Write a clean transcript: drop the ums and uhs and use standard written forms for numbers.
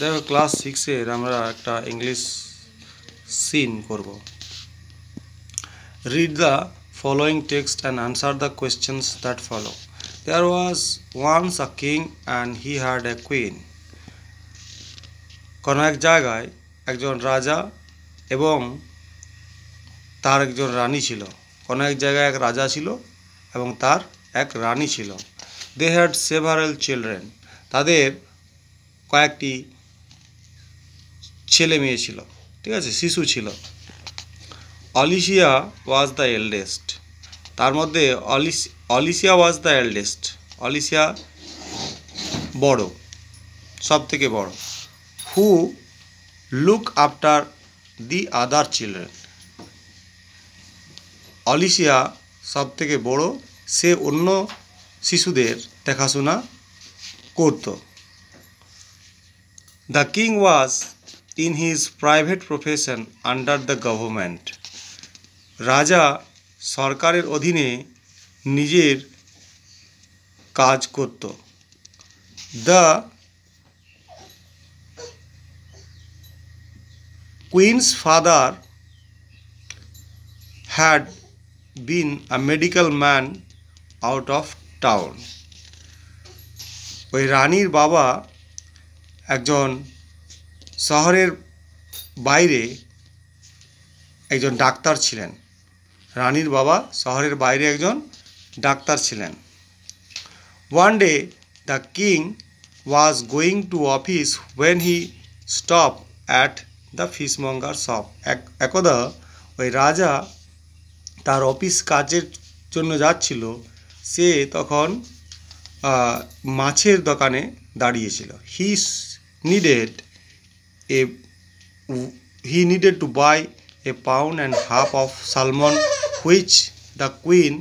দেখো ক্লাস 6-এর আমরা একটা ইংলিশ সিন করব। Read the following text and answer the questions that follow. There was once a king and he had a queen. কোনো এক জায়গায় একজন রাজা এবং তার একজন রানী ছিল। কোনো এক জায়গায় এক রাজা ছিল এবং তার এক রানী ছিল। They had several children. তাদের কয়েকটি ছেলে মেয়ে ছিল, ঠিক আছে, শিশু ছিল। অলিশিয়া ওয়াজ দ্য এল্ডেস্ট। তার মধ্যে অলিশিয়া ওয়াজ দ্য এল্ডেস্ট। অলিশিয়া বড়, সব থেকে বড়। Who look after the other children. Alicia সব থেকে বড়, সে অন্য শিশুদের দেখাশোনা করত। The king was in his private profession under the government. রাজা সরকারের অধীনে নিজের কাজ করত। The queen's father had been a medical man out of town. ওই রানীর বাবা একজন শহরের বাইরে একজন ডাক্তার ছিলেন। রানীর বাবা শহরের বাইরে একজন ডাক্তার ছিলেন। One day the king was going to office when he stopped at the fishmonger shop. একদা ওই রাজা তার অফিস কাজের জন্য যাচ্ছিল, সে তখন মাছের দোকানে দাঁড়িয়েছিল। He needed to buy a pound and half of salmon which the queen